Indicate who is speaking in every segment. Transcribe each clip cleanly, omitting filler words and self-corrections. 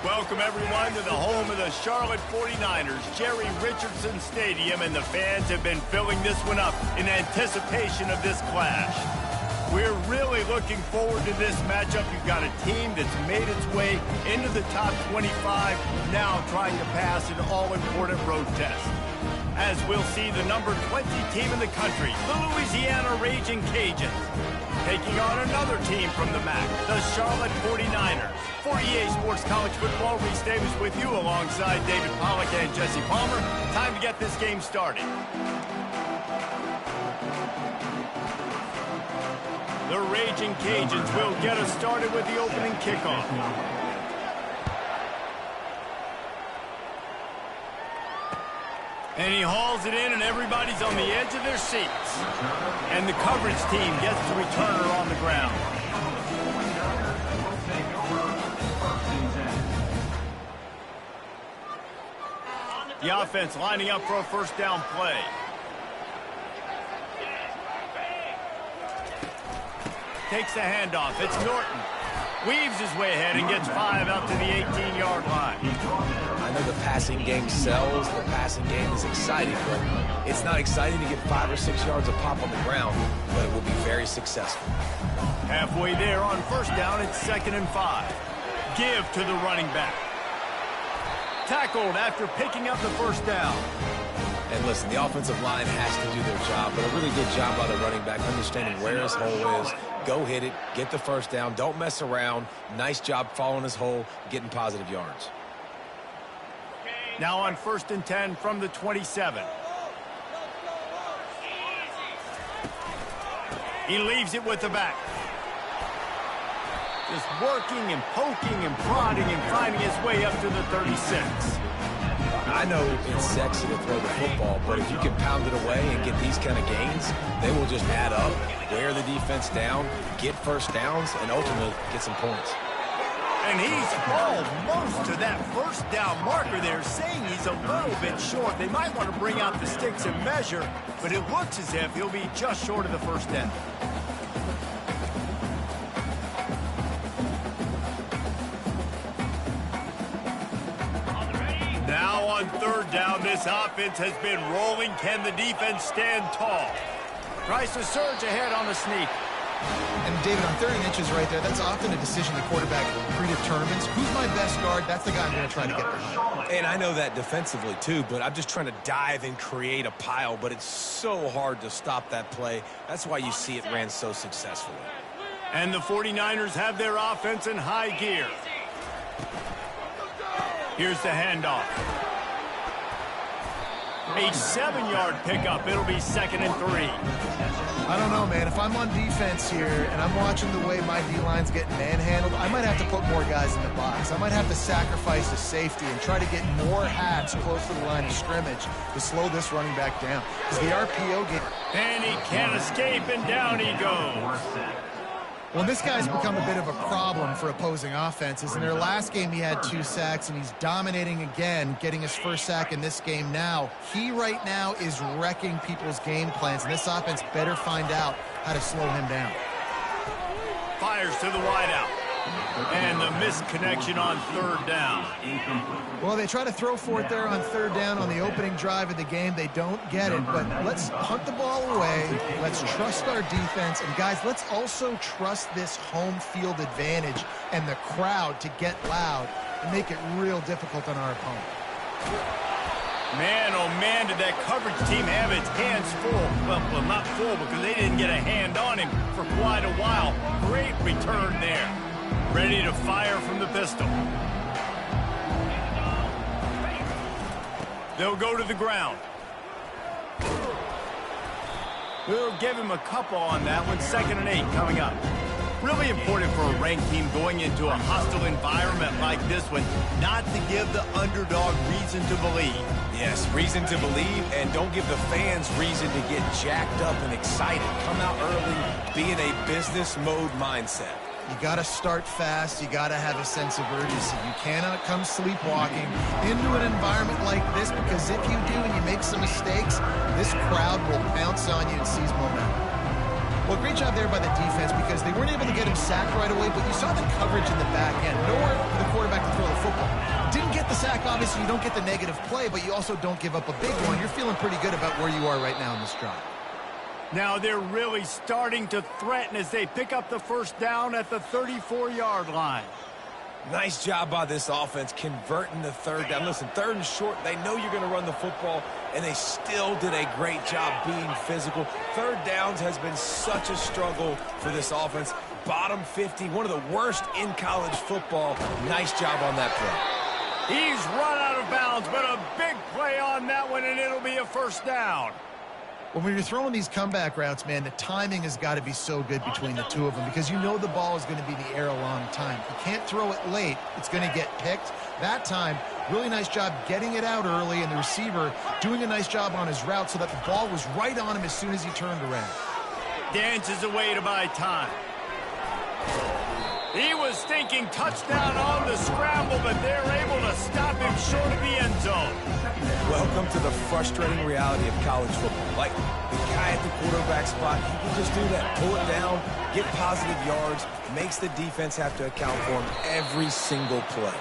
Speaker 1: Welcome, everyone, to the home of the Charlotte 49ers, Jerry Richardson Stadium, and the fans have been filling this one up in anticipation of this clash. We're really looking forward to this matchup. You've got a team that's made its way into the top 25, now trying to pass an all-important road test. As we'll see the number 20 team in the country, the Louisiana Raging Cajuns, taking on another team from the MAC, the Charlotte 49ers. For EA Sports College Football, Reese Davis with you alongside David Pollack and Jesse Palmer. Time to get this game started. The Raging Cajuns will get us started with the opening kickoff. And he hauls it in, and everybody's on the edge of their seats. And the coverage team gets the returner on the ground. The offense lining up for a first down play. Takes the handoff. It's Norton. Weaves his way ahead and gets 5 out to the 18-yard line.
Speaker 2: I know the passing game sells, the passing game is exciting, but it's not exciting to get 5 or 6 yards of pop on the ground, but it will be very successful.
Speaker 1: Halfway there on first down, it's 2nd and 5. Give to the running back. Tackled after picking up the first down.
Speaker 2: And listen, the offensive line has to do their job, but a really good job by the running back understanding where his hole is. Go hit it, get the first down, don't mess around. Nice job following his hole, getting positive yards.
Speaker 1: Now on 1st and 10 from the 27. He leaves it with the back. Just working and poking and prodding and finding his way up to the 36.
Speaker 2: I know it's sexy to throw the football, but if you can pound it away and get these kind of gains, they will just add up, wear the defense down, get first downs, and ultimately get some points.
Speaker 1: And he's almost to that first down marker there, saying he's a little bit short. They might want to bring out the sticks and measure, but it looks as if he'll be just short of the first down. Now on 3rd down, this offense has been rolling. Can the defense stand tall? Tries to surge ahead on the sneak.
Speaker 3: And David, on 30 inches right there, that's often a decision the quarterback predetermines. Who's my best guard? That's the guy I'm going to try to get behind.
Speaker 2: And I know that defensively too, but I'm just trying to dive and create a pile, but it's so hard to stop that play. That's why you see it ran so successfully.
Speaker 1: And the 49ers have their offense in high gear. Here's the handoff. A 7-yard pickup. It'll be 2nd and 3.
Speaker 3: I don't know, man. If I'm on defense here and I'm watching the way my D-line's getting manhandled, I might have to put more guys in the box. I might have to sacrifice the safety and try to get more hats close to the line of scrimmage to slow this running back down. Because the RPO game...
Speaker 1: And he can't escape, and down he goes.
Speaker 3: Well, this guy's become a bit of a problem for opposing offenses. In their last game, he had 2 sacks, and he's dominating again, getting his first sack in this game now. He right now is wrecking people's game plans, and this offense better find out how to slow him down.
Speaker 1: Fires to the wideout. And the missed connection on 3rd down.
Speaker 3: Well, they try to throw for it there on 3rd down on the opening drive of the game. They don't get it, but let's punt the ball away. Let's trust our defense. And, guys, let's also trust this home field advantage and the crowd to get loud and make it real difficult on our opponent.
Speaker 1: Man, oh man, did that coverage team have its hands full. Well, not full because they didn't get a hand on him for quite a while. Great return there. Ready to fire from the pistol. They'll go to the ground. We'll give him a couple on that one. 2nd and 8 coming up. Really important for a ranked team going into a hostile environment like this one, not to give the underdog reason to believe.
Speaker 2: Yes, reason to believe, and don't give the fans reason to get jacked up and excited. Come out early, be in a business mode mindset.
Speaker 3: You got to start fast. You got to have a sense of urgency. You cannot come sleepwalking into an environment like this, because if you do and you make some mistakes, this crowd will pounce on you and seize momentum. Well, great job there by the defense because they weren't able to get him sacked right away, but you saw the coverage in the back end. Nowhere for the quarterback to throw the football. Didn't get the sack, obviously. You don't get the negative play, but you also don't give up a big one. You're feeling pretty good about where you are right now in this drive.
Speaker 1: Now they're really starting to threaten as they pick up the first down at the 34-yard line.
Speaker 2: Nice job by this offense converting the third down. Listen, third and short, they know you're going to run the football, and they still did a great job being physical. Third downs has been such a struggle for this offense. Bottom 50, one of the worst in college football. Nice job on that play.
Speaker 1: He's run out of bounds, but a big play on that one, and it'll be a first down.
Speaker 3: Well, when you're throwing these comeback routes, man, the timing has got to be so good between the two of them because you know the ball is going to be in the air a long time. You can't throw it late. It's going to get picked. That time, really nice job getting it out early, and the receiver doing a nice job on his route so that the ball was right on him as soon as he turned around.
Speaker 1: Dances away to buy time. He was thinking touchdown on the scramble, but they're able to stop him short of the end zone.
Speaker 2: Welcome to the frustrating reality of college football. Like, the guy at the quarterback spot, he can just do that. Pull it down, get positive yards, makes the defense have to account for him every single play.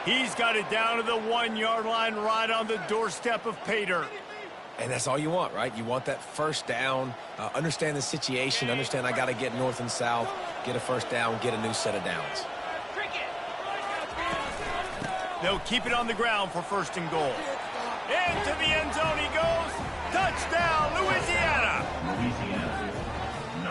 Speaker 1: He's got it down to the 1-yard line right on the doorstep of pay dirt.
Speaker 2: And that's all you want, right? You want that first down, understand the situation, understand I got to get north and south, get a first down, get a new set of downs.
Speaker 1: They'll keep it on the ground for first and goal. Into the end zone he goes. Touchdown, Louisiana.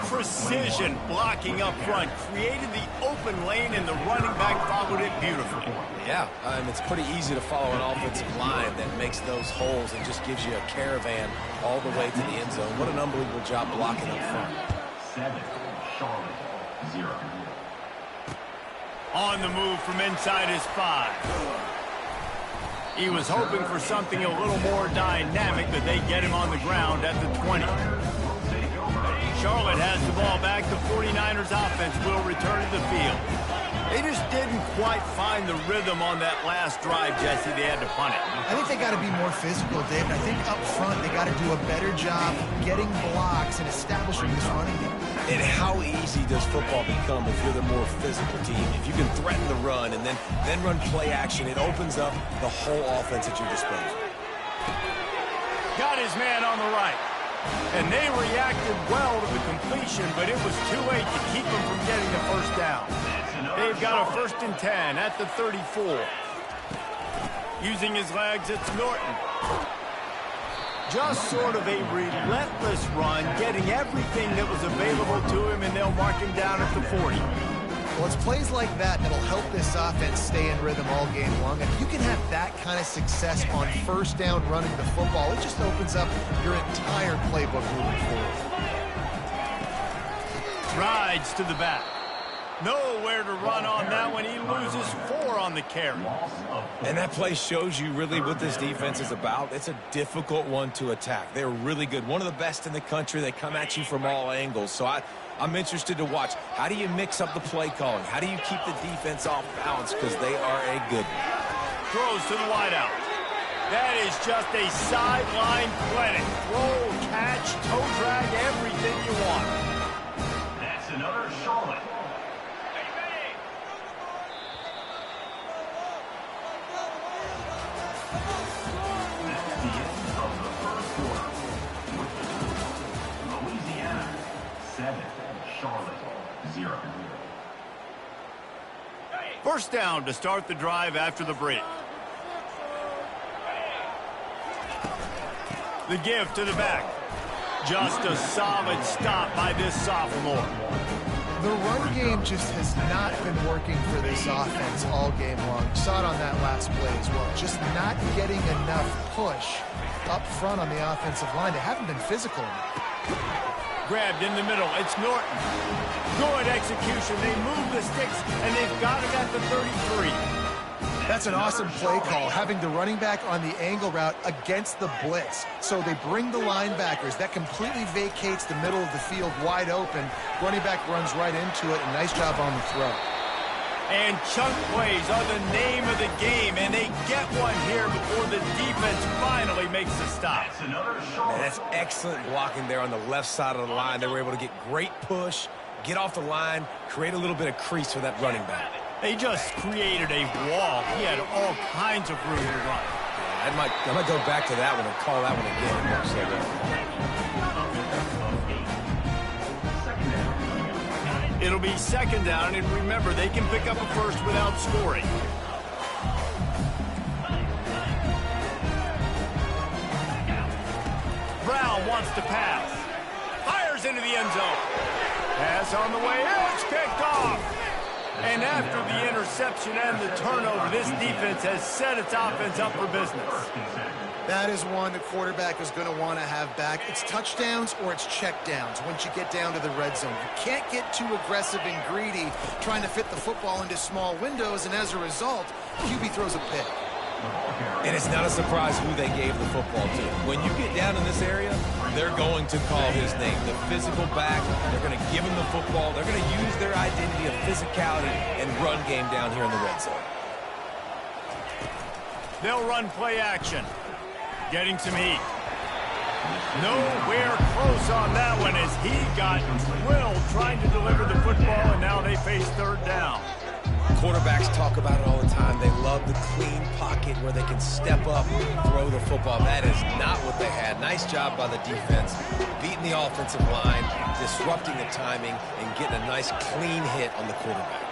Speaker 1: Precision blocking up front, created the open lane, and the running back followed it beautifully.
Speaker 2: Yeah, it's pretty easy to follow an offensive line that makes those holes and just gives you a caravan all the way to the end zone. What an unbelievable job blocking up front.
Speaker 4: 7, Charlotte, 0.
Speaker 1: On the move from inside his 5. He was hoping for something a little more dynamic, but they get him on the ground at the 20. Charlotte has the ball back. The 49ers offense will return to the field. They just didn't quite find the rhythm on that last drive, Jesse. They had to punt it.
Speaker 3: I think they got to be more physical, David. I think up front they got to do a better job getting blocks and establishing this running game.
Speaker 2: And how easy does football become if you're the more physical team? If you can threaten the run and then run play action, it opens up the whole offense at your disposal.
Speaker 1: Got his man on the right. And they reacted well to the completion, but it was too late to keep them from getting the first down. They've got a 1st and 10 at the 34. Using his legs, it's Norton. Just sort of a relentless run, getting everything that was available to him, and they'll mark him down at the 40.
Speaker 3: Well, it's plays like that that'll help this offense stay in rhythm all game long. If you can have that kind of success on first down running the football, it just opens up your entire playbook moving forward.
Speaker 1: Rides to the back. Nowhere to run on that one. He loses 4 on the carry.
Speaker 2: And that play shows you really what this defense is about. It's a difficult one to attack. They're really good. One of the best in the country. They come at you from all angles. So I'm interested to watch. How do you mix up the play calling? How do you keep the defense off balance? Because they are a good one.
Speaker 1: Throws to the wideout. That is just a sideline clinic. Throw, catch, toe drag, everything you want.
Speaker 4: That's another Charlotte. That's the end of the first quarter. Louisiana, 7, Charlotte, 0.
Speaker 1: First down to start the drive after the break. The give to the back. Just a solid stop by this sophomore.
Speaker 3: The run game just has not been working for this offense all game long. You saw it on that last play as well. Just not getting enough push up front on the offensive line. They haven't been physical enough.
Speaker 1: Grabbed in the middle. It's Norton. Good execution. They move the sticks, and they've got it at the 33.
Speaker 3: That's an awesome play call, having the running back on the angle route against the blitz. So they bring the linebackers. That completely vacates the middle of the field wide open. Running back runs right into it, and nice job on the throw.
Speaker 1: And chunk plays are the name of the game, and they get one here before the defense finally makes a stop.
Speaker 2: Man, that's excellent blocking there on the left side of the line. They were able to get great push, get off the line, create a little bit of crease for that running back.
Speaker 1: They just created a wall. He had all kinds of room to run.
Speaker 2: Yeah, I might go back to that one and call that one again.
Speaker 1: It'll be second down, and remember, they can pick up a first without scoring. Brown wants to pass. Fires into the end zone. Pass on the way. It's picked off. And after the interception and the turnover, this defense has set its offense up for business.
Speaker 3: That is one the quarterback is going to want to have back. It's touchdowns or it's checkdowns once you get down to the red zone. You can't get too aggressive and greedy trying to fit the football into small windows, and as a result, QB throws a pick.
Speaker 2: And it's not a surprise who they gave the football to. When you get down in this area, they're going to call his name. The physical back, they're going to give him the football. They're going to use their identity of physicality and run game down here in the red zone.
Speaker 1: They'll run play action. Getting some heat. Nowhere close on that one as he got drilled trying to deliver the football, and now they face third down.
Speaker 2: Quarterbacks talk about it all the time. They love the clean pocket where they can step up, throw the football. That is not what they had. Nice job by the defense, beating the offensive line, disrupting the timing, and getting a nice clean hit on the quarterback.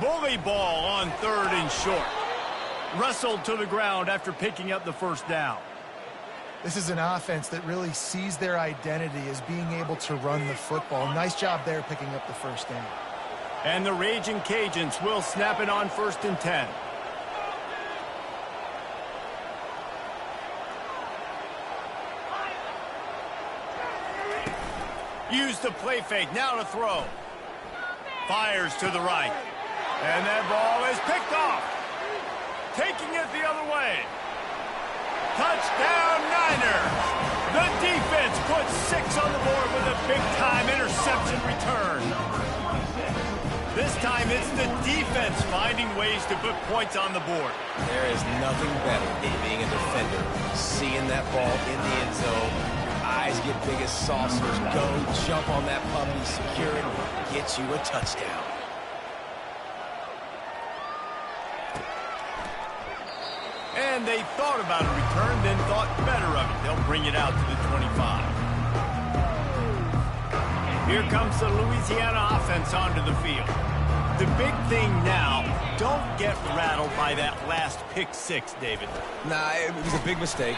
Speaker 1: Bully ball on third and short. Wrestled to the ground after picking up the first down.
Speaker 3: This is an offense that really sees their identity as being able to run the football. Nice job there picking up the first down.
Speaker 1: And the Raging Cajuns will snap it on 1st and 10. Use the play fake, now to throw. Fires to the right. And that ball is picked off. Taking it the other way. Touchdown, Niners. The defense puts 6 on the board with a big-time interception return. This time it's the defense finding ways to put points on the board.
Speaker 2: There is nothing better than being a defender. Seeing that ball in the end zone. Eyes get big as saucers. Go, jump on that puppy, secure it, get you a touchdown.
Speaker 1: And they thought about a return, then thought better of it. They'll bring it out to the 25. Here comes the Louisiana offense onto the field. The big thing now, don't get rattled by that last pick six, David.
Speaker 2: Nah, it was a big mistake.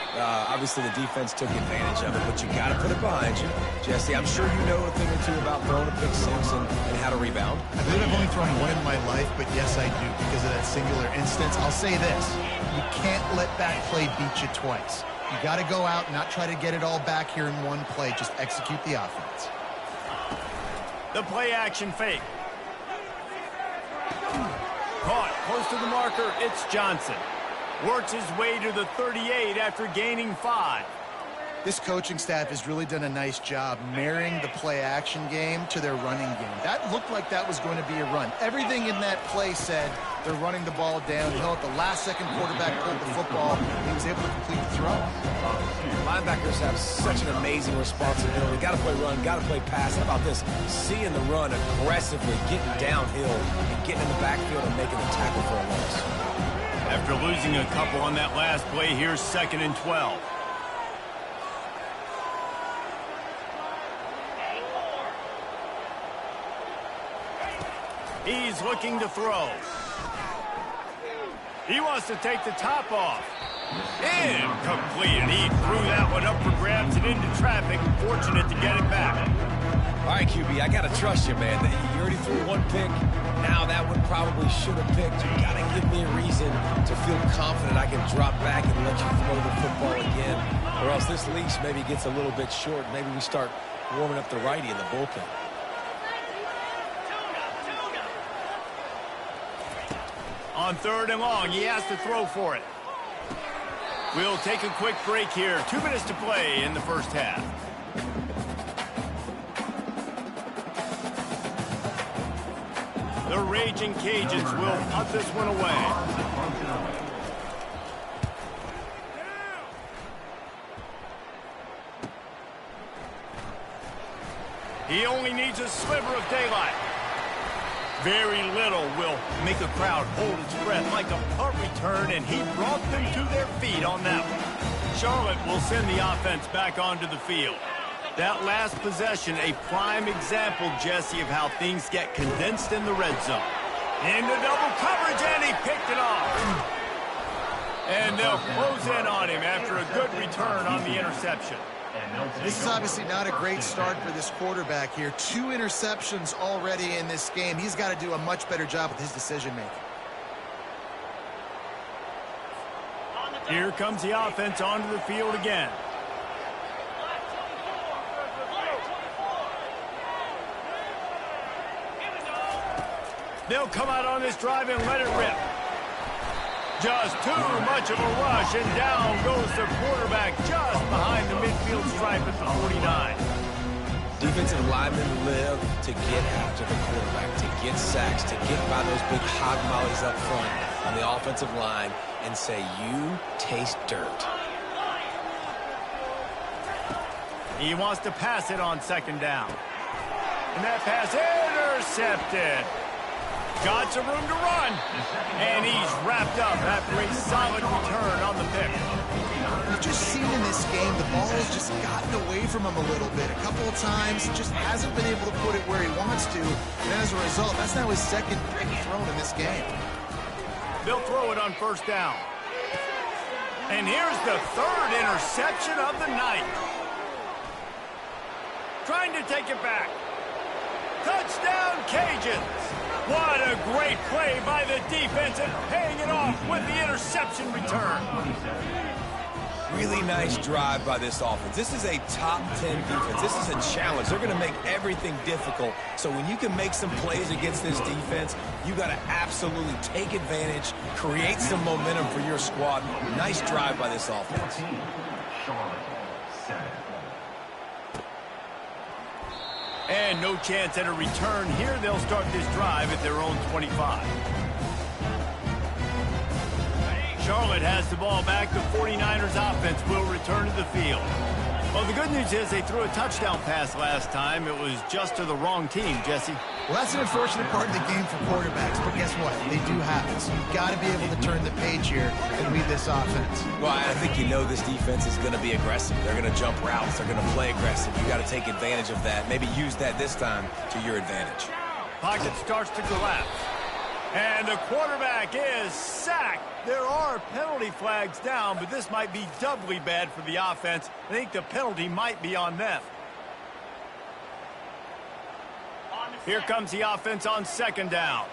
Speaker 2: Obviously, the defense took advantage of it, but you got to put it behind you. Jesse, I'm sure you know a thing or two about throwing a pick six and how to rebound.
Speaker 3: I believe I've only thrown one in my life, but yes, I do because of that singular instance. I'll say this. You can't let that play beat you twice. You got to go out and not try to get it all back here in one play. Just execute the offense.
Speaker 1: The play action fake. Caught close to the marker. It's Johnson. Works his way to the 38 after gaining 5.
Speaker 3: This coaching staff has really done a nice job marrying the play-action game to their running game. That looked like that was going to be a run. Everything in that play said they're running the ball downhill. At the last second, quarterback pulled the football. He was able to complete the throw.
Speaker 2: Linebackers have such an amazing responsibility. Got to play run, got to play pass. How about this? Seeing the run aggressively, getting downhill, and getting in the backfield and making a tackle for a loss.
Speaker 1: After losing a couple on that last play, here's 2nd and 12. He's looking to throw. He wants to take the top off. Incomplete, and he threw that one up for grabs and into traffic. Fortunate to get it back.
Speaker 2: All right, QB, I got to trust you, man. You already threw one pick. Now that one probably should have picked. You got to give me a reason to feel confident I can drop back and let you throw the football again. Or else this leash maybe gets a little bit short. Maybe we start warming up the righty in the bullpen.
Speaker 1: On 3rd and long, he has to throw for it. We'll take a quick break here. 2 minutes to play in the first half. The Raging Cajuns will punt this one away. He only needs a sliver of daylight. Very little will make a crowd hold its breath like a punt return, and he brought them to their feet on that one. Charlotte will send the offense back onto the field. That last possession, a prime example, Jesse, of how things get condensed in the red zone. Into double coverage, and he picked it off. And they'll close in on him after a good return on the interception.
Speaker 3: This is obviously not a great start for this quarterback here. 2 interceptions already in this game. He's got to do a much better job with his decision-making.
Speaker 1: Here comes the offense onto the field again. They'll come out on this drive and let it rip. Just too much of a rush, and down goes the quarterback just behind the midfield stripe at the 49.
Speaker 2: Defensive linemen live to get after the quarterback, to get sacks, to get by those big hog mollies up front on the offensive line and say, you taste dirt.
Speaker 1: He wants to pass it on second down. And that pass intercepted. Got some room to run. And he's wrapped up after a solid return on the pick.
Speaker 3: You've just seen in this game, the ball has just gotten away from him a little bit. A couple of times, just hasn't been able to put it where he wants to. And as a result, that's now his second pick thrown in this game.
Speaker 1: They'll throw it on first down. And here's the 3rd interception of the night. Trying to take it back. Touchdown, Cajuns. What a great play by the defense and paying it off with the interception return.
Speaker 2: Really nice drive by this offense. This is a top 10 defense. This is a challenge. They're going to make everything difficult. So when you can make some plays against this defense, you got to absolutely take advantage, create some momentum for your squad. Nice drive by this offense.
Speaker 1: And no chance at a return here. They'll start this drive at their own 25. Charlotte has the ball back. The 49ers offense will return to the field. Well, the good news is they threw a touchdown pass last time. It was just to the wrong team, Jesse.
Speaker 3: Well, that's an unfortunate part of the game for quarterbacks, but guess what? They do happen. So you've got to be able to turn the page here and lead this offense.
Speaker 2: Well, I think you know this defense is going to be aggressive. They're going to jump routes. They're going to play aggressive. You got to take advantage of that. Maybe use that this time to your advantage.
Speaker 1: Pocket starts to collapse. And the quarterback is sacked. There are penalty flags down, but this might be doubly bad for the offense. I think the penalty might be on them. Here comes the offense on second down.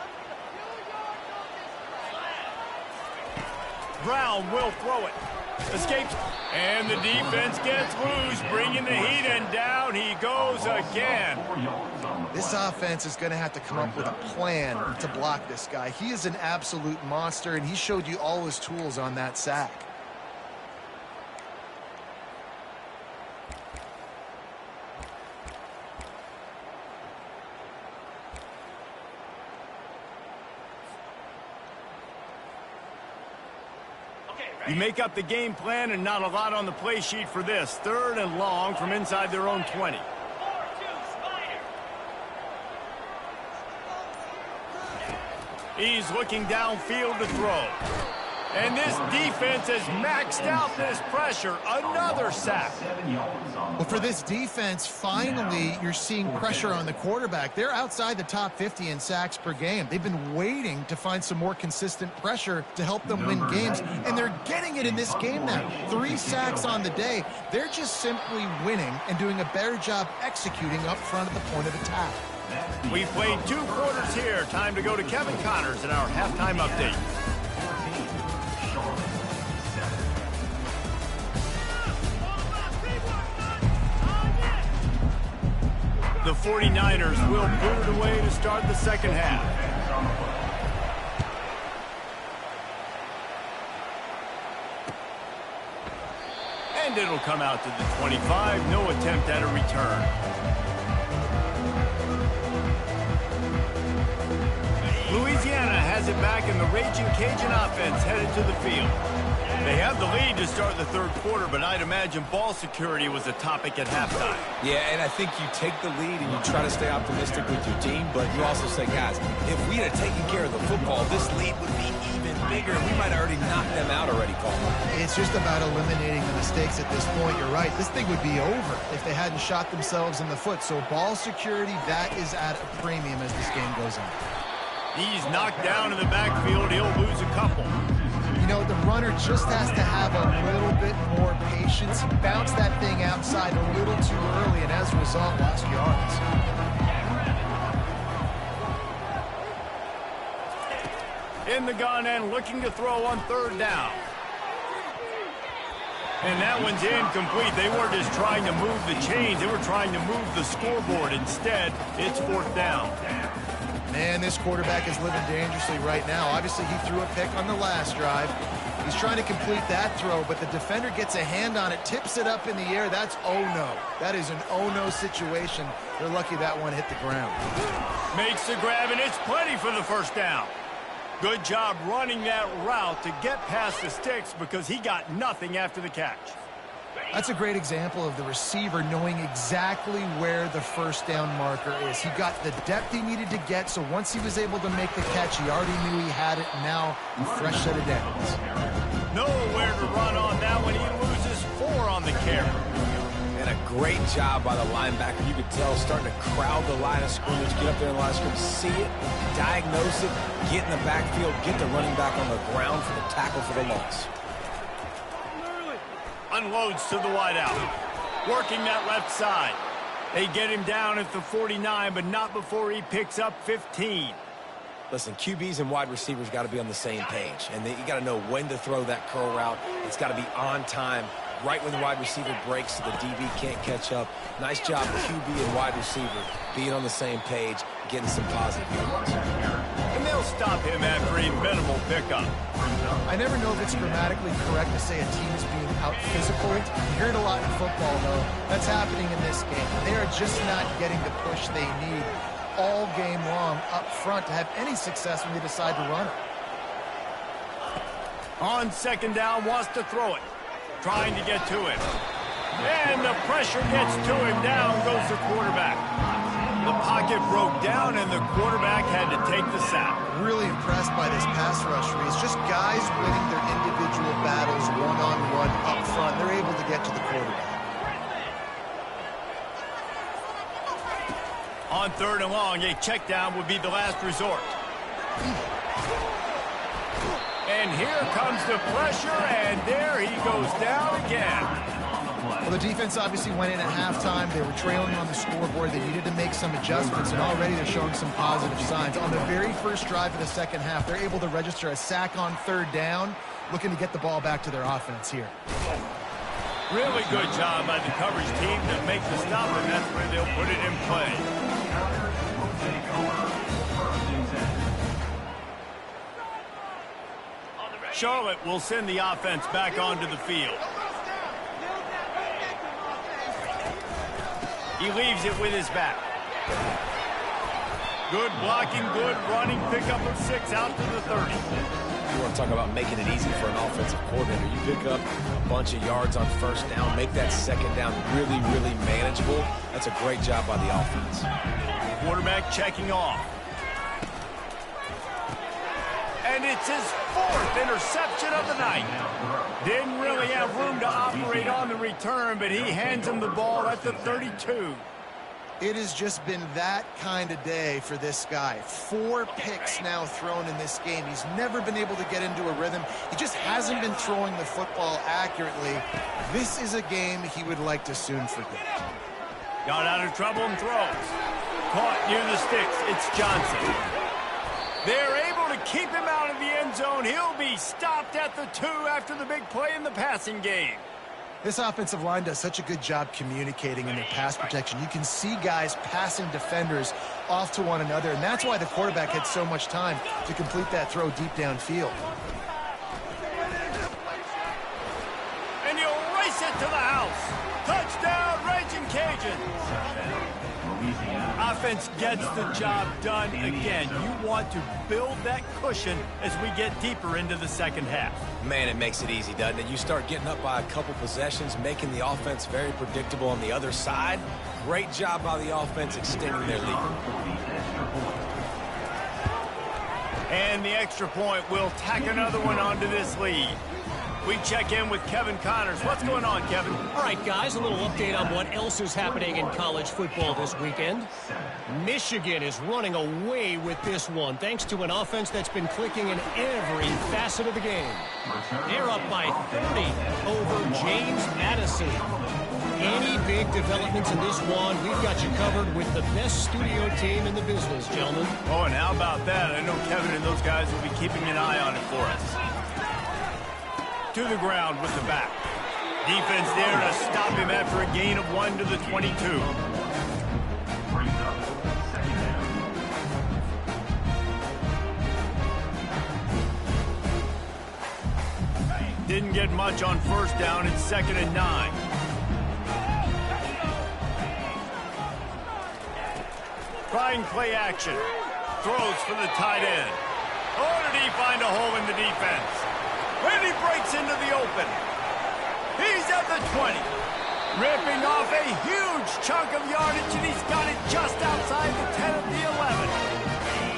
Speaker 1: Brown will throw it. Escapes. And the defense gets loose, bringing the heat, and down he goes again.
Speaker 3: This offense is going to have to come up with a plan to block this guy. He is an absolute monster, and he showed you all his tools on that sack.
Speaker 1: You make up the game plan and not a lot on the play sheet for this. 3rd and long from inside their own 20. He's looking downfield to throw. And this defense has maxed out this pressure. Another sack.
Speaker 3: Well, for this defense, finally, you're seeing pressure on the quarterback. They're outside the top 50 in sacks per game. They've been waiting to find some more consistent pressure to help them win games, and they're getting it in this game now. 3 sacks on the day. They're just simply winning and doing a better job executing up front at the point of attack.
Speaker 1: We've played 2 quarters here. Time to go to Kevin Connors in our halftime update. The 49ers will put it away to start the second half. And it'll come out to the 25. No attempt at a return. has it back, and the Raging Cajun offense headed to the field. They have the lead to start the third quarter, but I'd imagine ball security was a topic at halftime.
Speaker 2: Yeah, and I think you take the lead and you try to stay optimistic with your team, but you also say, guys, if we had taken care of the football, this lead would be even bigger. We might have already knocked them out already, Paul.
Speaker 3: It's just about eliminating the mistakes at this point. You're right. This thing would be over if they hadn't shot themselves in the foot. So ball security, that is at a premium as this game goes on.
Speaker 1: He's knocked down in the backfield. He'll lose a couple.
Speaker 3: You know, the runner just has to have a little bit more patience. He bounced that thing outside a little too early, and as a result, lost yards.
Speaker 1: In the gun and looking to throw on third down. And that one's incomplete. They weren't just trying to move the chains. They were trying to move the scoreboard. Instead, it's fourth down.
Speaker 3: Man, this quarterback is living dangerously right now. Obviously, he threw a pick on the last drive. He's trying to complete that throw, but the defender gets a hand on it, tips it up in the air. That's oh-no. That is an oh-no situation. They're lucky that one hit the ground.
Speaker 1: Makes the grab, and it's plenty for the first down. Good job running that route to get past the sticks because he got nothing after the catch.
Speaker 3: That's a great example of the receiver knowing exactly where the first down marker is. He got the depth he needed to get, so once he was able to make the catch, he already knew he had it. Now, a fresh set of downs.
Speaker 1: Nowhere to run on that one. He loses 4 on the carry.
Speaker 2: And a great job by the linebacker. You could tell starting to crowd the line of scrimmage, get up there in the line of scrimmage, see it, diagnose it, get in the backfield, get the running back on the ground for the tackle for the loss.
Speaker 1: Unloads to the wideout. Working that left side. They get him down at the 49, but not before he picks up 15.
Speaker 2: Listen, QBs and wide receivers got to be on the same page, and you got to know when to throw that curl route. It's got to be on time, right when the wide receiver breaks so the DB can't catch up. Nice job, QB and wide receiver, being on the same page, getting some positive yards.
Speaker 1: And they'll stop him after a minimal pickup.
Speaker 3: I never know if it's grammatically correct to say a team is being out-physical. You hear it a lot in football, though. That's happening in this game. They are just not getting the push they need all game long up front to have any success when they decide to run it.
Speaker 1: On second down, wants to throw it. Trying to get to him. And the pressure gets to him. Down goes the quarterback. The pocket broke down, and the quarterback had to take the sack.
Speaker 3: Really impressed by this pass rush. It's just guys winning their individual battles one-on-one up front. They're able to get to the quarterback.
Speaker 1: On third and long, a check down would be the last resort. And here comes the pressure, and there he goes down again.
Speaker 3: Well, the defense obviously went in at halftime. They were trailing on the scoreboard. They needed to make some adjustments, and already they're showing some positive signs. On the very first drive of the second half, they're able to register a sack on third down, looking to get the ball back to their offense here.
Speaker 1: Really good job by the coverage team to make the stop, and that's where they'll put it in play. Charlotte will send the offense back onto the field. He leaves it with his back. Good blocking, good running, pickup of 6 out to the 30.
Speaker 2: You want to talk about making it easy for an offensive coordinator. You pick up a bunch of yards on first down, make that second down really, really manageable. That's a great job by the offense.
Speaker 1: Quarterback checking off. And it's his 4th interception of the night. Didn't really have room to operate on the return, but he hands him the ball at the 32.
Speaker 3: It has just been that kind of day for this guy. 4 picks now thrown in this game. He's never been able to get into a rhythm. He just hasn't been throwing the football accurately. This is a game he would like to soon forget.
Speaker 1: Got out of trouble and throws. Caught near the sticks. It's Johnson. They're able to keep him out of the end zone. He'll be stopped at the 2 after the big play in the passing game.
Speaker 3: This offensive line does such a good job communicating in their pass protection. You can see guys passing defenders off to one another, and that's why the quarterback had so much time to complete that throw deep downfield.
Speaker 1: And he'll race it to the house. Touchdown, Raging Cajuns. offense gets the job done again. You want to build that cushion as we get deeper into the second half.
Speaker 2: Man, it makes it easy, doesn't it? You start getting up by a couple possessions, making the offense very predictable on the other side. Great job by the offense extending their lead.
Speaker 1: And the extra point will tack another one onto this lead. We check in with Kevin Connors. What's going on, Kevin?
Speaker 5: All right, guys, a little update on what else is happening in college football this weekend. Michigan is running away with this one, thanks to an offense that's been clicking in every facet of the game. They're up by 30 over James Madison. Any big developments in this one, we've got you covered with the best studio team in the business, gentlemen.
Speaker 1: Oh, and how about that? I know Kevin and those guys will be keeping an eye on it for us. To the ground with the back. Defense there to stop him after a gain of 1 to the 22.
Speaker 4: Brings up second down.
Speaker 1: Didn't get much on first down. It's 2nd and 9. Trying play action. Throws for the tight end. Oh, did he find a hole in the defense? And he breaks into the open. He's at the 20. Ripping off a huge chunk of yardage, and he's got it just outside the 10 of the 11.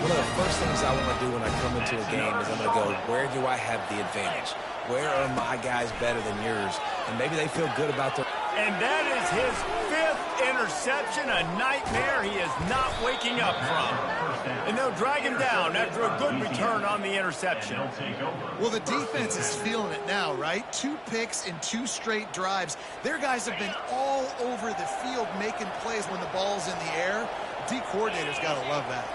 Speaker 2: One of the first things I want to do when I come into a game is I'm going to go, where do I have the advantage? Where are my guys better than yours? And maybe they feel good about their...
Speaker 1: And that is his 5th interception, a nightmare he is not waking up from. And they'll drag him down after a good return on the interception.
Speaker 3: Well, the defense is feeling it now, right? 2 picks in 2 straight drives. Their guys have been all over the field making plays when the ball's in the air. D coordinator's got to love that.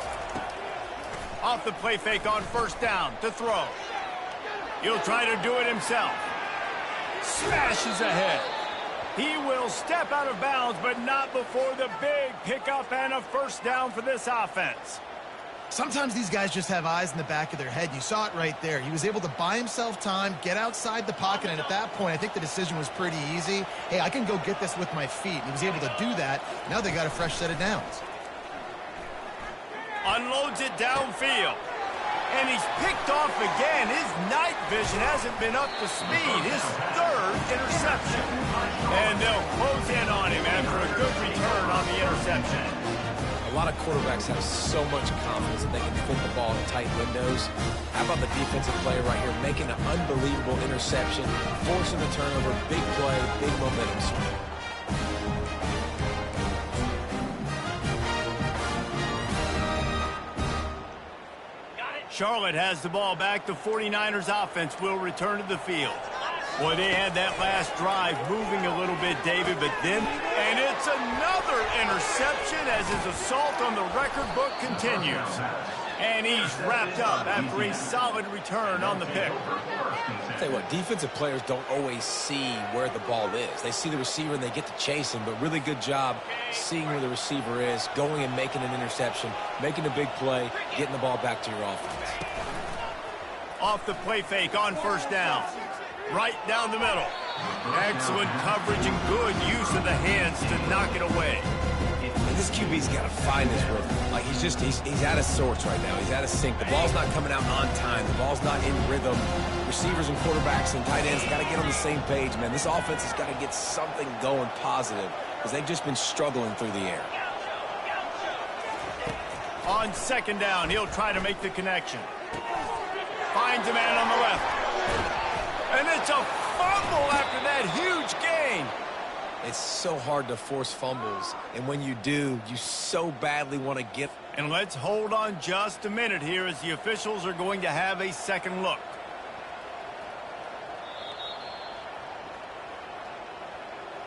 Speaker 1: Off the play fake on first down to throw. He'll try to do it himself. Smashes ahead. He will step out of bounds, but not before the big pickup and a first down for this offense.
Speaker 3: Sometimes these guys just have eyes in the back of their head. You saw it right there. He was able to buy himself time, get outside the pocket, and at that point, I think the decision was pretty easy. Hey, I can go get this with my feet. He was able to do that. Now they got a fresh set of downs.
Speaker 1: Unloads it downfield. And he's picked off again. His night vision hasn't been up to speed. His 3rd interception. And they'll close in on him after a good return on the interception.
Speaker 2: A lot of quarterbacks have so much confidence that they can fit the ball in tight windows. How about the defensive player right here making an unbelievable interception, forcing a turnover, big play, big momentum swing.
Speaker 1: Charlotte has the ball back. The 49ers offense will return to the field. Boy, they had that last drive moving a little bit, David, but then... And it's another interception as his assault on the record book continues. And he's wrapped up after a solid return on the pick.
Speaker 2: I'll tell you what, defensive players don't always see where the ball is. They see the receiver and they get to chase him, but really good job seeing where the receiver is, going and making an interception, making a big play, getting the ball back to your offense.
Speaker 1: Off the play fake on first down. Right down the middle. Excellent coverage and good use of the hands to knock it away.
Speaker 2: And this QB's got to find his rhythm. Like, he's out of sorts right now. He's out of sync. The ball's not coming out on time. The ball's not in rhythm. Receivers and quarterbacks and tight ends got to get on the same page, man. This offense has got to get something going positive because they've just been struggling through the air.
Speaker 1: On second down, he'll try to make the connection. Finds a man on the left. And it's a fumble after that huge gain.
Speaker 2: It's so hard to force fumbles, and when you do, you so badly want to get...
Speaker 1: And let's hold on just a minute here as the officials are going to have a second look.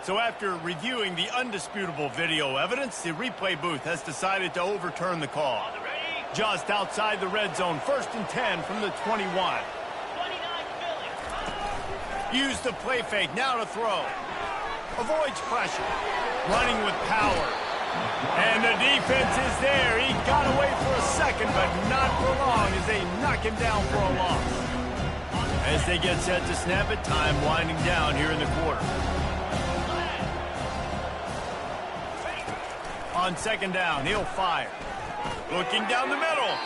Speaker 1: So after reviewing the undisputable video evidence, the replay booth has decided to overturn the call. Just outside the red zone, 1st and 10 from the 21. Use the play fake, now to throw. Avoids pressure. Running with power. And the defense is there. He got away for a second, but not for long as they knock him down for a loss. As they get set to snap it, time winding down here in the quarter. On second down, he'll fire. Looking down the middle.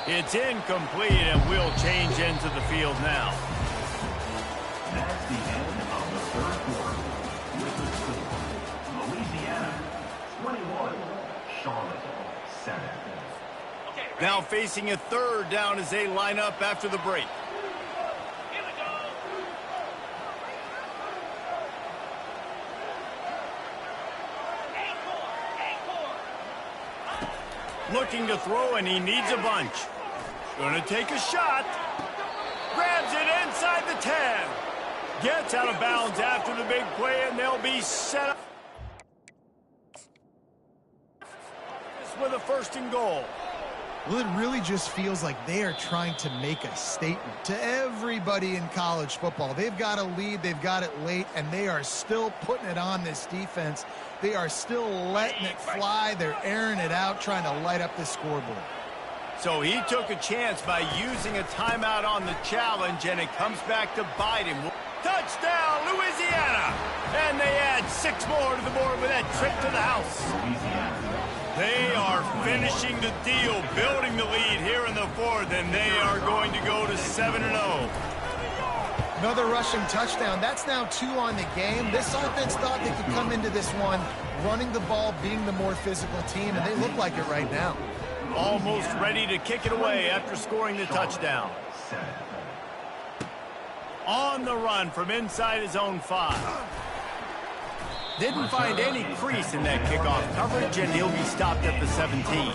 Speaker 1: It's incomplete, and we'll change into the field now.
Speaker 4: That's the end of the third quarter. With the score, Louisiana 21, Charlotte 7.
Speaker 1: Now facing a third down as they line up after the break. Looking to throw, and he needs a bunch. Gonna take a shot. Grabs it inside the 10. Gets out of bounds after the big play, and they'll be set up with a 1st and goal.
Speaker 3: Well, it really just feels like they are trying to make a statement to everybody in college football. They've got a lead, they've got it late, and they are still putting it on this defense. They are still letting it fly. They're airing it out, trying to light up the scoreboard.
Speaker 1: So he took a chance by using a timeout on the challenge, and it comes back to bite him. Touchdown, Louisiana! And they add 6 more to the board with that trip to the house. They are finishing the deal, building the lead here in the 4th, and they are going to go to 7-0.
Speaker 3: Another rushing touchdown. That's now 2 on the game. This offense thought they could come into this one running the ball, being the more physical team, and they look like it right now.
Speaker 1: Almost ready to kick it away after scoring the touchdown. On the run from inside his own 5. Didn't find any crease in that kickoff coverage, and he'll be stopped at the 17.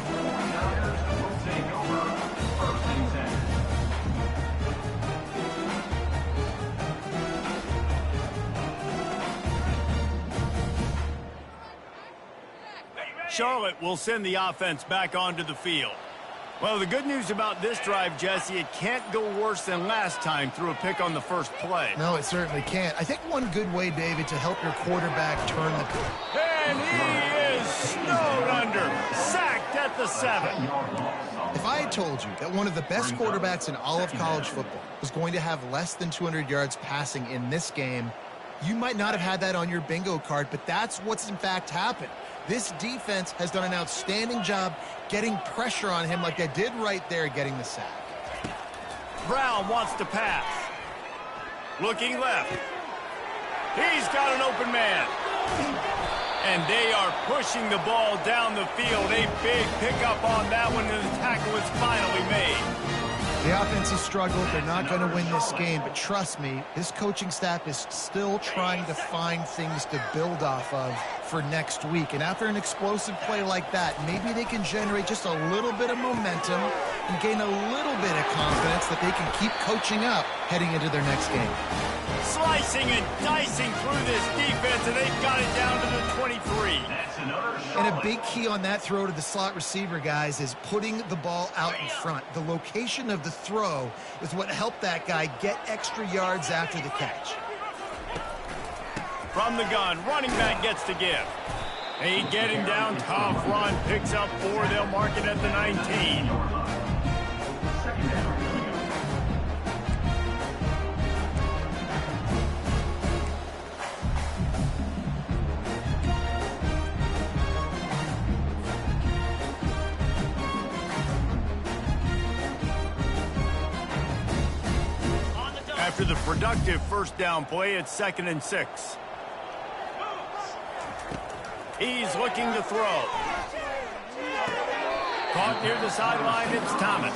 Speaker 1: Charlotte will send the offense back onto the field. Well, the good news about this drive, Jesse, it can't go worse than last time through a pick on the first play.
Speaker 3: No, it certainly can't. I think one good way, David, to help your quarterback turn the...
Speaker 1: And he is snowed under, sacked at the 7.
Speaker 3: If I had told you that one of the best quarterbacks in all of college football was going to have less than 200 yards passing in this game, you might not have had that on your bingo card, but that's what's in fact happened. This defense has done an outstanding job getting pressure on him like they did right there, getting the sack.
Speaker 1: Brown wants to pass. Looking left. He's got an open man. And they are pushing the ball down the field. A big pickup on that one, and the tackle is finally made.
Speaker 3: The offense has struggled. They're not going to win this game, but trust me, this coaching staff is still trying to find things to build off of for next week. And after an explosive play like that, maybe they can generate just a little bit of momentum and gain a little bit of confidence that they can keep coaching up heading into their next game.
Speaker 1: Slicing and dicing through this defense, and they've got it down to the 23.
Speaker 3: And a big key on that throw to the slot receiver, guys, is putting the ball out in front. The location of the throw is what helped that guy get extra yards after the catch.
Speaker 1: From the gun, running back gets to give. He getting down, tough run, picks up 4. They'll mark it at the 19. After the productive first down play, it's 2nd and 6. He's looking to throw. Caught near the sideline, it's Thomas.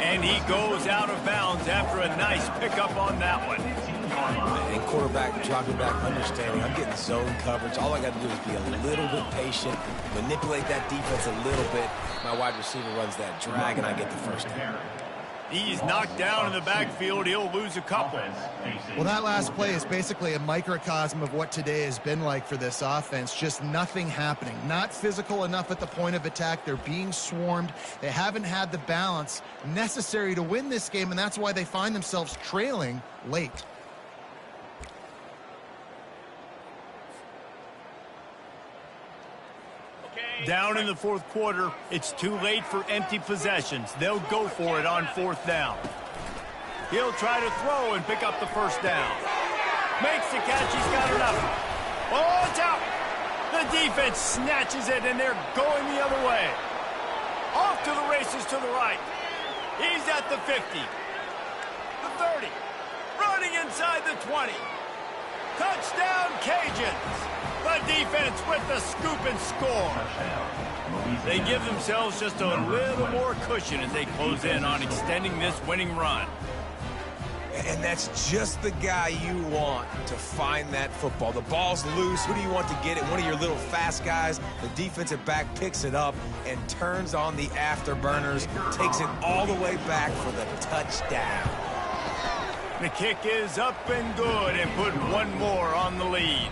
Speaker 1: And he goes out of bounds after a nice pickup on that one.
Speaker 2: And quarterback dropping back, understanding I'm getting zone coverage. All I got to do is be a little bit patient, manipulate that defense a little bit. My wide receiver runs that drag, and I get the first down.
Speaker 1: He's knocked down in the backfield. He'll lose a couple.
Speaker 3: Well, that last play is basically a microcosm of what today has been like for this offense. Just nothing happening. Not physical enough at the point of attack. They're being swarmed. They haven't had the balance necessary to win this game, and that's why they find themselves trailing late.
Speaker 1: Down in the 4th quarter, it's too late for empty possessions. They'll go for it on 4th down. He'll try to throw and pick up the first down. Makes the catch. He's got enough. Oh, it's out. The defense snatches it, and they're going the other way. Off to the races to the right. He's at the 50. The 30. Running inside the 20. Touchdown, Cajuns. The defense with the scoop and score. They give themselves just a little more cushion as they close in on extending this winning run.
Speaker 2: And that's just the guy you want to find that football. The ball's loose. Who do you want to get it? One of your little fast guys. The defensive back picks it up and turns on the afterburners, takes it all the way back for the touchdown.
Speaker 1: The kick is up and good and put one more on the lead.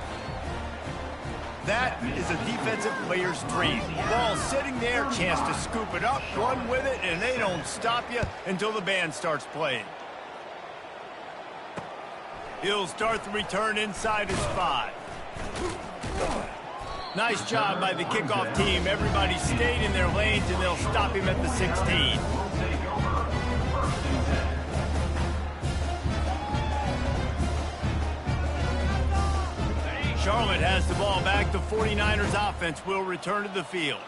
Speaker 1: That is a defensive player's dream. Ball sitting there, chance to scoop it up, run with it, and they don't stop you until the band starts playing. He'll start the return inside his 5. Nice job by the kickoff team. Everybody stayed in their lanes, and they'll stop him at the 16. Charlotte has the ball back. The 49ers offense will return to the field.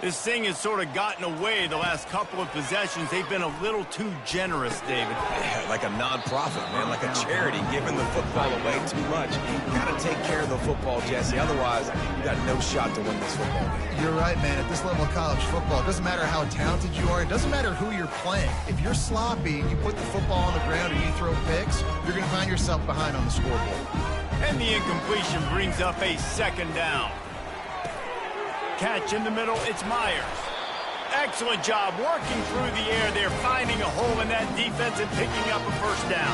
Speaker 1: This thing has sort of gotten away the last couple of possessions. They've been a little too generous, David.
Speaker 2: Yeah, like a non-profit, man, like a charity, giving the football away too much. You got to take care of the football, Jesse. Otherwise, you got no shot to win this football game.
Speaker 3: You're right, man. At this level of college football, it doesn't matter how talented you are. It doesn't matter who you're playing. If you're sloppy and you put the football on the ground and you throw picks, you're going to find yourself behind on the scoreboard.
Speaker 1: And the incompletion brings up a second down. Catch in the middle, it's Myers. Excellent job working through the air. They're finding a hole in that defense and picking up a first down.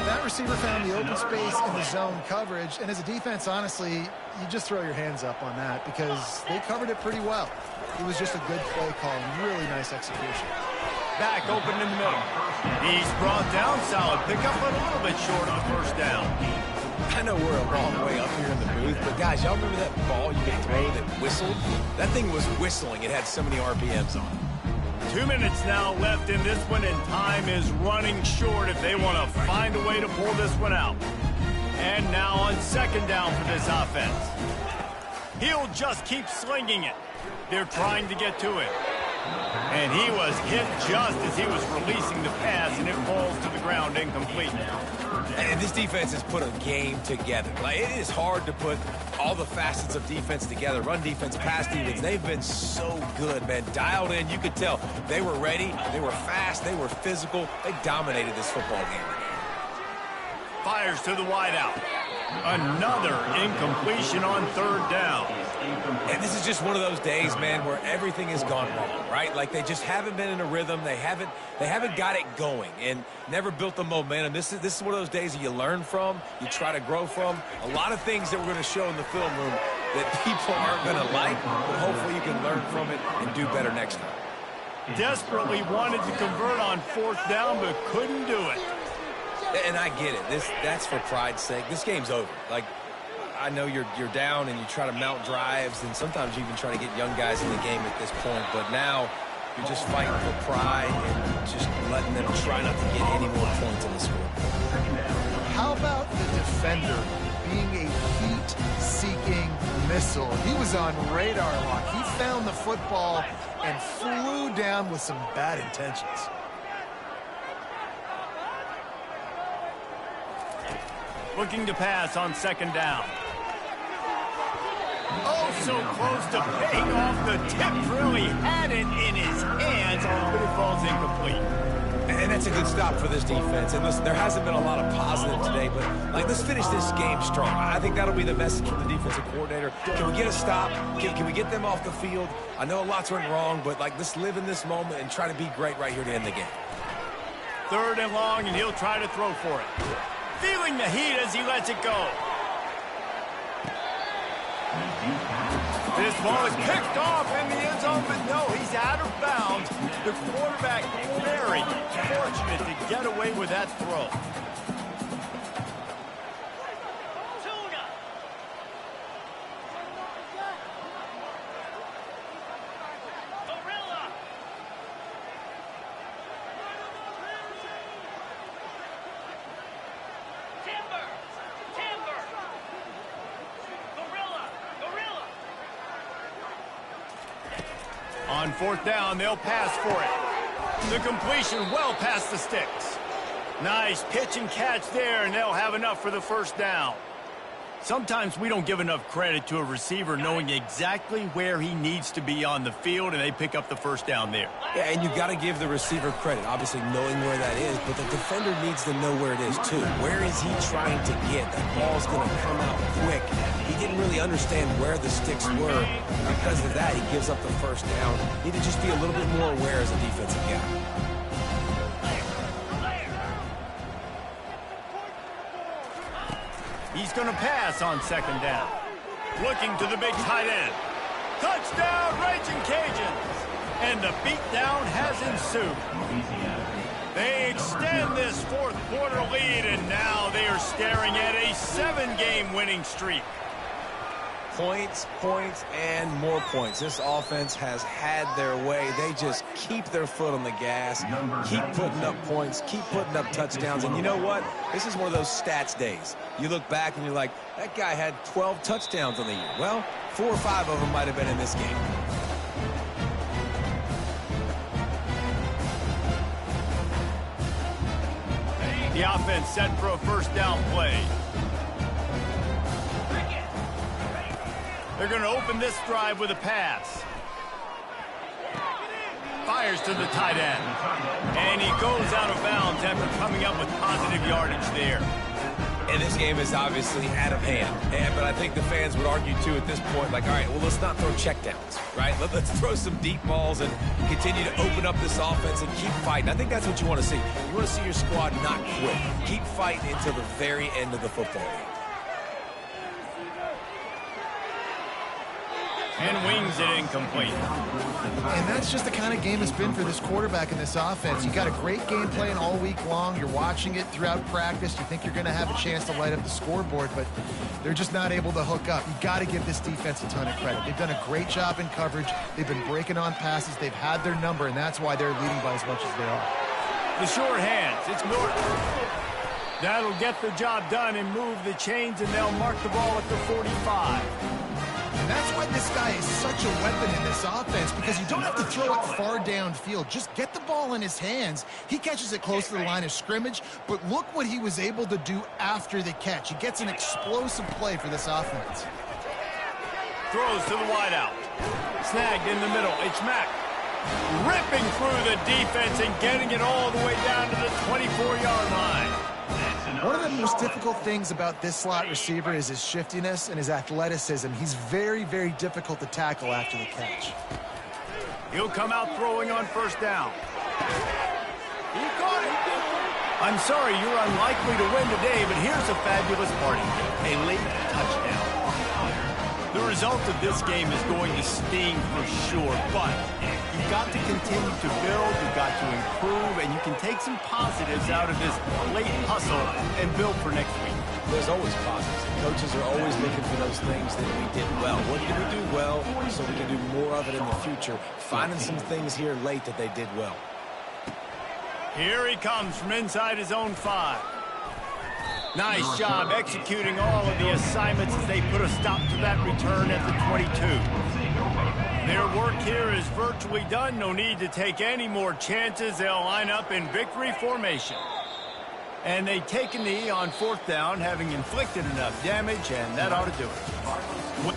Speaker 3: That receiver found the open space in the zone coverage, and as a defense, honestly, you just throw your hands up on that because they covered it pretty well. It was just a good play call and really nice execution.
Speaker 1: Back open in the middle. He's brought down, solid pickup, but a little bit short of the first down.
Speaker 2: I know we're a long way up here in the booth, but guys, y'all remember that ball you could throw that whistled? That thing was whistling. It had so many RPMs on it.
Speaker 1: 2 minutes now left in this one, and time is running short if they want to find a way to pull this one out. And now on second down for this offense. He'll just keep slinging it. They're trying to get to it. And he was hit just as he was releasing the pass, and it falls to the ground incomplete.
Speaker 2: And this defense has put a game together. Like, it is hard to put all the facets of defense together. Run defense, pass defense. They've been so good, man. Dialed in. You could tell they were ready. They were fast. They were physical. They dominated this football game.
Speaker 1: Fires to the wideout. Another incompletion on third down.
Speaker 2: And this is just one of those days, man, where everything has gone wrong, right? Like, they just haven't been in a rhythm. They haven't got it going and never built the momentum. This is one of those days that you learn from, you try to grow from. A lot of things that we're going to show in the film room that people aren't going to like, but hopefully you can learn from it and do better next time.
Speaker 1: Desperately wanted to convert on fourth down, but couldn't do it.
Speaker 2: And I get it. That's for pride's sake. This game's over. Like, I know you're down and you try to mount drives, and sometimes you even try to get young guys in the game at this point. But now you're just fighting for pride and just letting them try not to get any more points on the scoreboard.
Speaker 3: How about the defender being a heat-seeking missile? He was on radar lock. He found the football and flew down with some bad intentions.
Speaker 1: Looking to pass on second down. Oh, so close to paying off the tip. Really had it in his hands, but it falls incomplete.
Speaker 2: And that's a good stop for this defense. And listen, there hasn't been a lot of positive today, but like, let's finish this game strong. I think that'll be the message from the defensive coordinator. Can we get a stop? Can we get them off the field? I know a lot's went wrong, but like, let's live in this moment and try to be great right here to end the game.
Speaker 1: Third and long, and he'll try to throw for it. Feeling the heat as he lets it go. This ball is picked off in the end zone, but no, he's out of bounds. The quarterback very fortunate to get away with that throw. On fourth down, they'll pass for it. The completion well past the sticks. Nice pitch and catch there, and they'll have enough for the first down. Sometimes we don't give enough credit to a receiver knowing exactly where he needs to be on the field, and they pick up the first down there.
Speaker 2: Yeah, and you got to give the receiver credit, obviously knowing where that is, but the defender needs to know where it is too. Where is he trying to get? That ball's going to come out quick. He didn't really understand where the sticks were. Because of that, he gives up the first down. Need to just be a little bit more aware as a defensive guy.
Speaker 1: He's going to pass on second down. Looking to the big tight end. Touchdown, Raging Cajuns! And the beatdown has ensued. They extend this fourth quarter lead, and now they are staring at a 7-game winning streak.
Speaker 2: Points, points, and more points. This offense has had their way. They just keep their foot on the gas, keep putting up points, keep putting up touchdowns. And you know what? This is one of those stats days. You look back and you're like, that guy had 12 touchdowns on the year. Well, 4 or 5 of them might have been in this game.
Speaker 1: The offense set for a first down play. They're going to open this drive with a pass. Fires to the tight end. And he goes out of bounds after coming up with positive yardage there.
Speaker 2: And this game is obviously out of hand. But I think the fans would argue, too, at this point, like, all right, well, let's not throw checkdowns, right? Let's throw some deep balls and continue to open up this offense and keep fighting. I think that's what you want to see. You want to see your squad not quit. Keep fighting until the very end of the football game.
Speaker 1: And wings it incomplete.
Speaker 3: And that's just the kind of game it's been for this quarterback in this offense. You got a great game plan all week long. You're watching it throughout practice. You think you're going to have a chance to light up the scoreboard, but they're just not able to hook up. You got to give this defense a ton of credit. They've done a great job in coverage. They've been breaking on passes. They've had their number, and that's why they're leading by as much as they are.
Speaker 1: The short hands. It's Norton. That'll get the job done and move the chains, and they'll mark the ball at the 45.
Speaker 3: And that's why this guy is such a weapon in this offense, because you don't have to throw it far downfield. Just get the ball in his hands. He catches it close to the line of scrimmage, but look what he was able to do after the catch. He gets an explosive play for this offense.
Speaker 1: Throws to the wideout. Snagged in the middle. It's Mack. Ripping through the defense and getting it all the way down to the 24-yard line.
Speaker 3: One of the most difficult things about this slot receiver is his shiftiness and his athleticism. He's very, very difficult to tackle after the catch.
Speaker 1: He'll come out throwing on first down. He caught it. I'm sorry, you're unlikely to win today, but here's a fabulous party. A late touchdown. The result of this game is going to sting for sure, but you've got to continue to build, you've got to improve, and you can take some positives out of this late hustle and build for next week.
Speaker 2: There's always positives. Coaches are always looking for those things that we did well. What did we do well so we can do more of it in the future? Finding some things here late that they did well.
Speaker 1: Here he comes from inside his own 5. Nice job executing all of the assignments as they put a stop to that return at the 22. Their work here is virtually done. No need to take any more chances. They'll line up in victory formation. And they take a knee on fourth down, having inflicted enough damage, and that ought to do it.